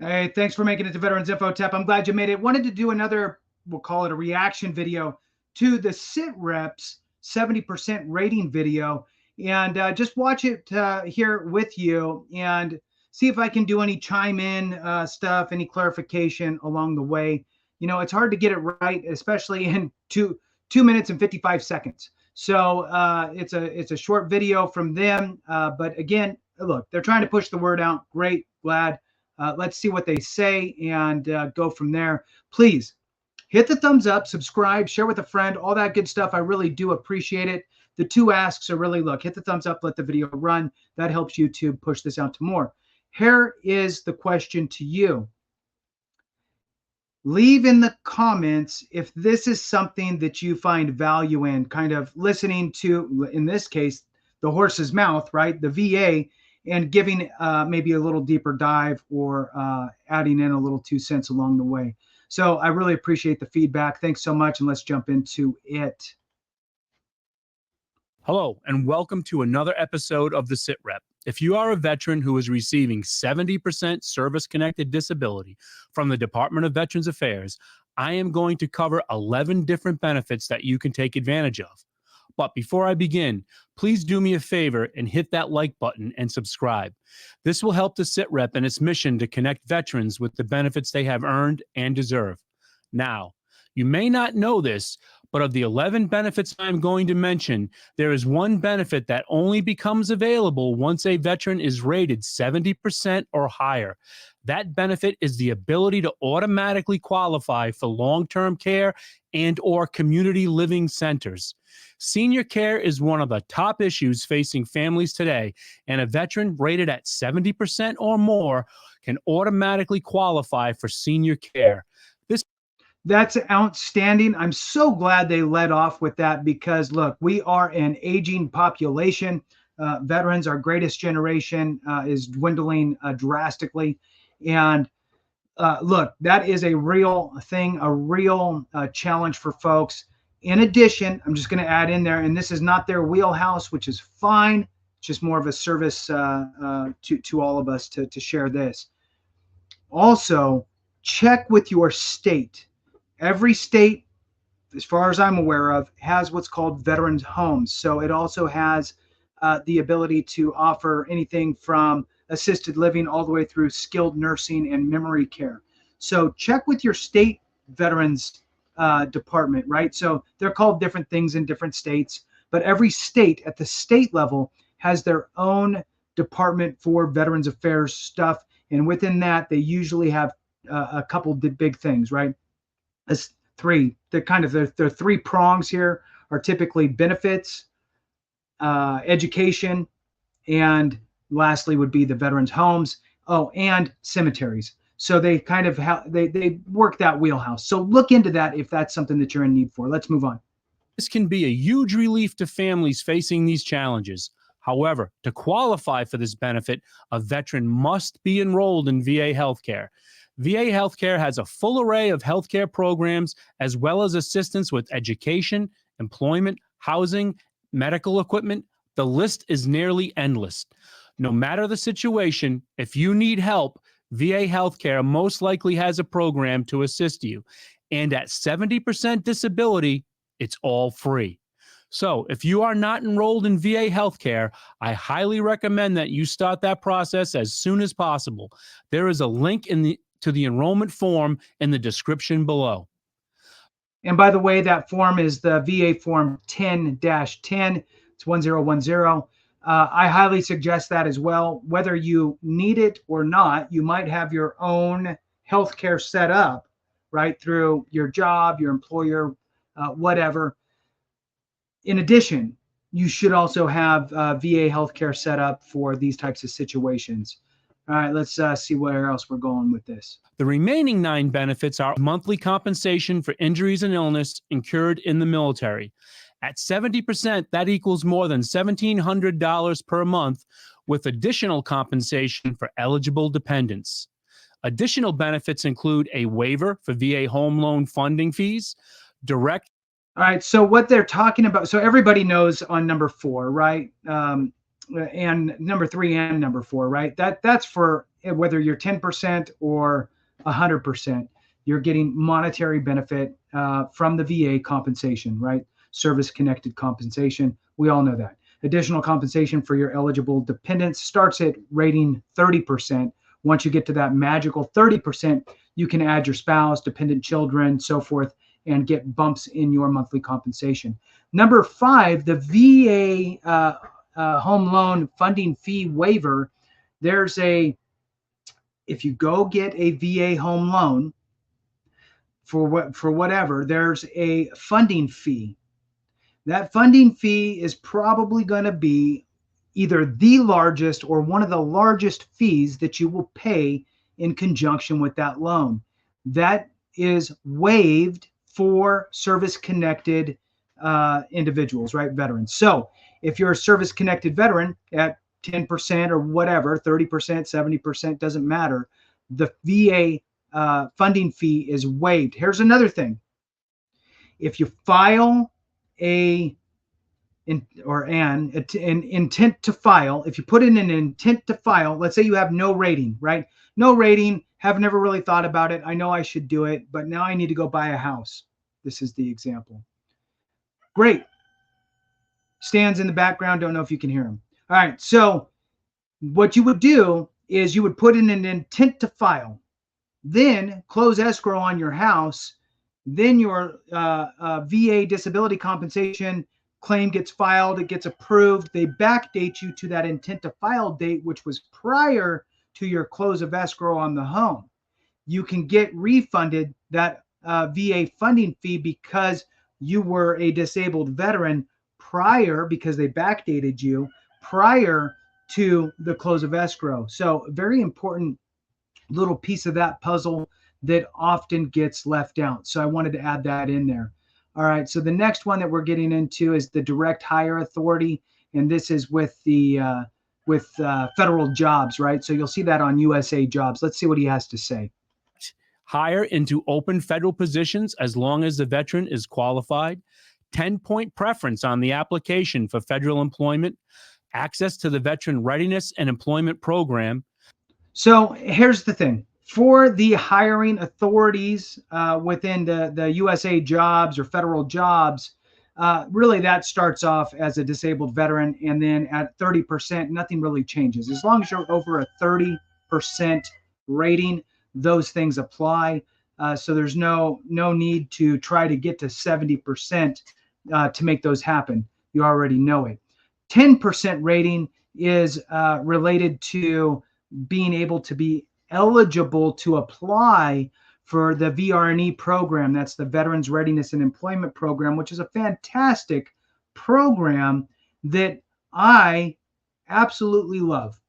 Hey, thanks for making it to Veterans Info Tap. I'm glad you made it. Wanted to do another, we'll call it a reaction video to the SITREP's 70% rating video, and just watch it here with you and see if I can do any chime in stuff, any clarification along the way. You know, it's hard to get it right, especially in two minutes and 55 seconds. So it's a short video from them, but again, look, they're trying to push the word out. Great, glad. Let's see what they say and go from there. Please hit the thumbs up, subscribe, share with a friend, all that good stuff. I really do appreciate it. The two asks are really, look, hit the thumbs up, let the video run. That helps YouTube push this out to more. Here is the question to you. Leave in the comments if this is something that you find value in, kind of listening to, in this case, the horse's mouth, right? The VA, and giving maybe a little deeper dive or adding in a little 2 cents along the way. So I really appreciate the feedback. Thanks so much, and let's jump into it. Hello, and welcome to another episode of the SITREP. If you are a veteran who is receiving 70% service-connected disability from the Department of Veterans Affairs, I am going to cover 11 different benefits that you can take advantage of. But before I begin, please do me a favor and hit that like button and subscribe. This will help the SITREP in its mission to connect veterans with the benefits they have earned and deserve. Now, you may not know this, but of the 11 benefits I'm going to mention, there is one benefit that only becomes available once a veteran is rated 70% or higher. That benefit is the ability to automatically qualify for long-term care and or community living centers. Senior care is one of the top issues facing families today, and a veteran rated at 70% or more can automatically qualify for senior care. That's outstanding. I'm so glad they led off with that because, look, we are an aging population. Veterans, our greatest generation, is dwindling drastically. And look, that is a real thing, a real challenge for folks. In addition, I'm just going to add in there, and this is not their wheelhouse, which is fine. It's just more of a service to all of us to share this. Also, check with your state. Every state, as far as I'm aware of, has what's called veterans homes. So it also has the ability to offer anything from assisted living all the way through skilled nursing and memory care. So check with your state veterans department, right? So they're called different things in different states, but every state at the state level has their own department for Veterans Affairs stuff. And within that, they usually have a couple of big things, right? As three, the three prongs here are typically benefits, education, and lastly would be the veterans homes. Oh, and cemeteries. So they kind of they work that wheelhouse. So look into that if that's something that you're in need for. Let's move on. This can be a huge relief to families facing these challenges. However, to qualify for this benefit, a veteran must be enrolled in VA healthcare. VA healthcare has a full array of healthcare programs, as well as assistance with education, employment, housing, medical equipment. The list is nearly endless. No matter the situation, if you need help, VA healthcare most likely has a program to assist you. And at 70% disability, it's all free. So if you are not enrolled in VA healthcare, I highly recommend that you start that process as soon as possible. There is a link to the enrollment form in the description below. And by the way, that form is the VA form 10-10. It's 1010. I highly suggest that as well. Whether you need it or not, you might have your own healthcare set up, right, through your job, your employer, whatever. In addition, you should also have VA healthcare set up for these types of situations. All right, let's see where else we're going with this. The remaining 9 benefits are monthly compensation for injuries and illness incurred in the military. At 70%, that equals more than $1,700 per month, with additional compensation for eligible dependents. Additional benefits include a waiver for VA home loan funding fees, direct. All right, so what they're talking about, so everybody knows on number 4, right? And number 3 and number 4, right? That's for whether you're 10% or 100%, you're getting monetary benefit from the VA compensation, right? Service-connected compensation. We all know that. Additional compensation for your eligible dependents starts at rating 30%. Once you get to that magical 30%, you can add your spouse, dependent children, so forth, and get bumps in your monthly compensation. Number 5, the VA home loan funding fee waiver. If you go get a VA home loan for whatever, there's a funding fee. That funding fee is probably going to be either the largest or one of the largest fees that you will pay in conjunction with that loan. That is waived for service-connected individuals, right? Veterans. So if you're a service-connected veteran at 10% or whatever, 30%, 70%, doesn't matter, the VA funding fee is waived. Here's another thing. If you file an intent to file, if you put in an intent to file, let's say you have no rating, right? No rating, have never really thought about it. I know I should do it, but now I need to go buy a house. This is the example. Great. Stan's in the background. Don't know if you can hear him. All right. So what you would do is you would put in an intent to file, then close escrow on your house. Then your VA disability compensation claim gets filed. It gets approved. They backdate you to that intent to file date, which was prior to your close of escrow on the home. You can get refunded that VA funding fee because you were a disabled veteran prior, because they backdated you prior to the close of escrow. So very important little piece of that puzzle that often gets left out. So I wanted to add that in there. All right. So the next one that we're getting into is the direct hire authority. And this is with the federal jobs, right? So you'll see that on USA Jobs. Let's see what he has to say. Hire into open federal positions as long as the veteran is qualified. 10-point preference on the application for federal employment. Access to the Veteran Readiness and Employment Program. So here's the thing. For the hiring authorities within the USA Jobs or federal jobs, really that starts off as a disabled veteran, and then at 30%, nothing really changes. As long as you're over a 30% rating, those things apply. So there's no need to try to get to 70% to make those happen. You already know it. 10% rating is related to being able to be eligible to apply for the VRE program. That's the Veterans Readiness and Employment Program, which is a fantastic program that I absolutely love.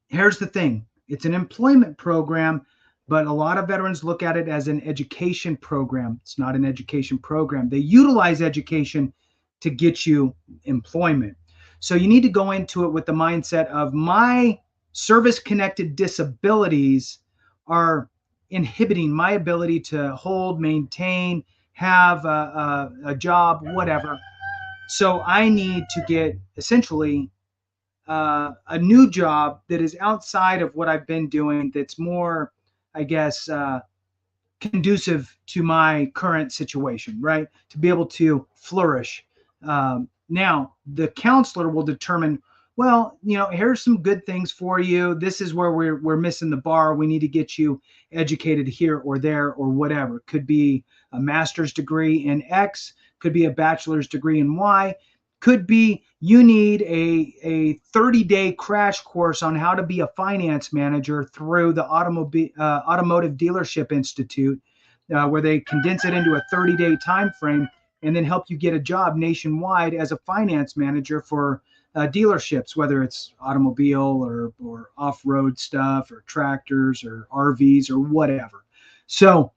Here's the thing. It's an employment program, but a lot of veterans look at it as an education program. It's not an education program. They utilize education to get you employment. So you need to go into it with the mindset of my service-connected disabilities are inhibiting my ability to hold, maintain, have a job, whatever. So I need to get essentially a new job that is outside of what I've been doing, that's more, I guess, conducive to my current situation, right? To be able to flourish. Now, the counselor will determine, well, here's some good things for you. This is where we're missing the bar. We need to get you educated here or there or whatever. Could be a master's degree in X, could be a bachelor's degree in Y, could be you need a 30-day crash course on how to be a finance manager through the Automotive Dealership Institute, where they condense it into a 30-day time frame and then help you get a job nationwide as a finance manager for dealerships, whether it's automobile or off-road stuff or tractors or RVs or whatever. So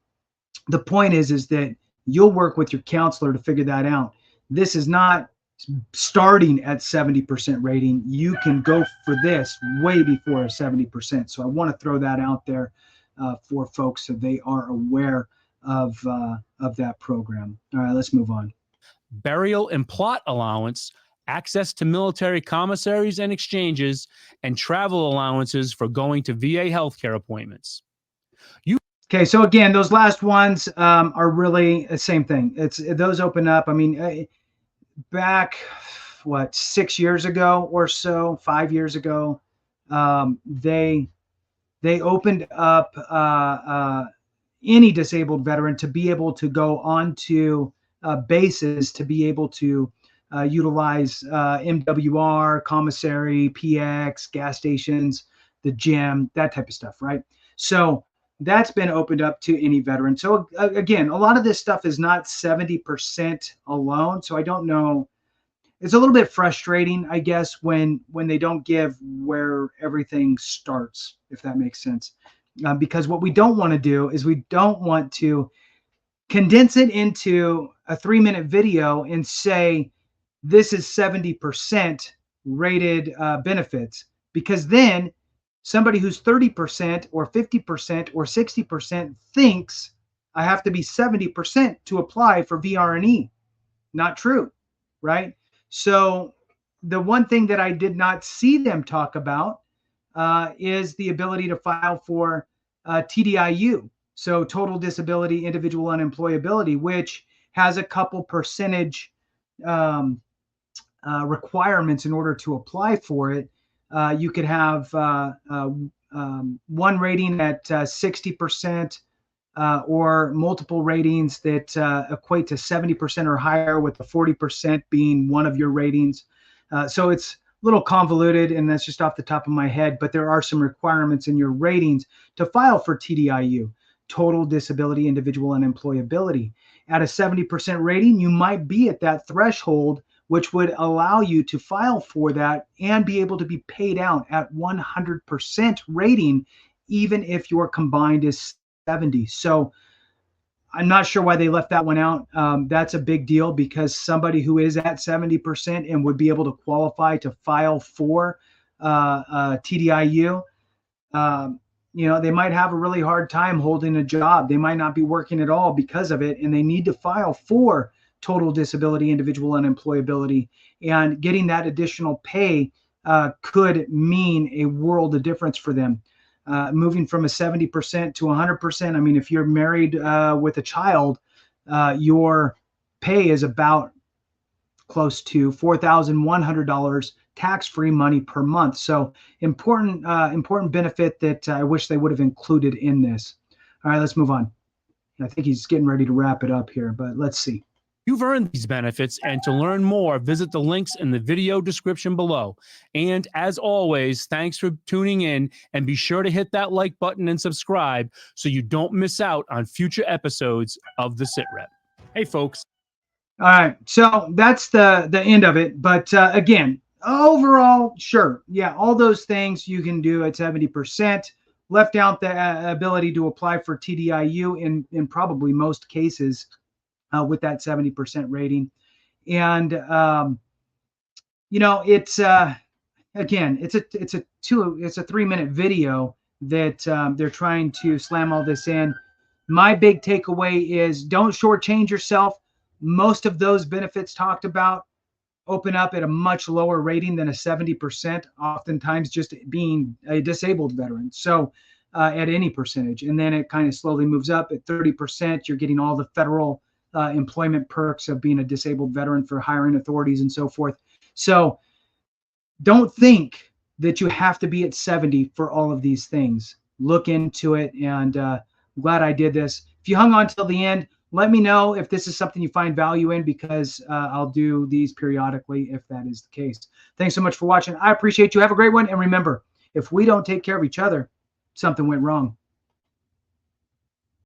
the point is that you'll work with your counselor to figure that out. This is not starting at 70% rating. You can go for this way before a 70%. So I want to throw that out there for folks so they are aware of that program. All right, let's move on. Burial and plot allowance access to military commissaries and exchanges, and travel allowances for going to VA healthcare appointments. Okay, so again, those last ones are really the same thing. Those open up. I mean, back what 6 years ago or so, 5 years ago, they opened up any disabled veteran to be able to go onto bases to be able to utilize MWR, commissary, PX, gas stations, the gym, that type of stuff, right? So that's been opened up to any veteran. So again, a lot of this stuff is not 70% alone. So I don't know. It's a little bit frustrating, I guess, when they don't give where everything starts, if that makes sense. Because what we don't want to do is we don't want to condense it into a 3-minute video and say, this is 70% rated benefits, because then somebody who's 30% or 50% or 60% thinks I have to be 70% to apply for VRNE. Not true, right? So the one thing that I did not see them talk about is the ability to file for TDIU, so total disability, individual unemployability, which has a couple percentage requirements in order to apply for it. You could have one rating at 60%, or multiple ratings that equate to 70% or higher, with the 40% being one of your ratings. So it's a little convoluted, and that's just off the top of my head, but there are some requirements in your ratings to file for TDIU, total disability, individual unemployability. At a 70% rating, you might be at that threshold, which would allow you to file for that and be able to be paid out at 100% rating, even if your combined is 70. So I'm not sure why they left that one out. That's a big deal, because somebody who is at 70% and would be able to qualify to file for TDIU, they might have a really hard time holding a job. They might not be working at all because of it, and they need to file for total disability, individual unemployability, and getting that additional pay could mean a world of difference for them. Moving from a 70% to 100%. I mean, if you're married with a child, your pay is about close to $4,100 tax-free money per month. So important benefit that I wish they would have included in this. All right, let's move on. I think he's getting ready to wrap it up here, but let's see. You've earned these benefits, and to learn more, visit the links in the video description below. And as always, thanks for tuning in, and be sure to hit that like button and subscribe so you don't miss out on future episodes of the SITREP. Hey, folks. All right, so that's the end of it. But again, overall, sure, yeah, all those things you can do at 70%. Left out the ability to apply for TDIU in probably most cases. With that 70% rating. And it's again, it's a 3-minute video that they're trying to slam all this in. My big takeaway is don't shortchange yourself. Most of those benefits talked about open up at a much lower rating than a 70%, oftentimes just being a disabled veteran. So at any percentage, and then it kind of slowly moves up. At 30%, you're getting all the federal employment perks of being a disabled veteran for hiring authorities and so forth. So don't think that you have to be at 70 for all of these things. Look into it, and I'm glad I did this. If you hung on till the end, let me know if this is something you find value in, because I'll do these periodically if that is the case. Thanks so much for watching. I appreciate you. Have a great one. And remember, if we don't take care of each other, something went wrong.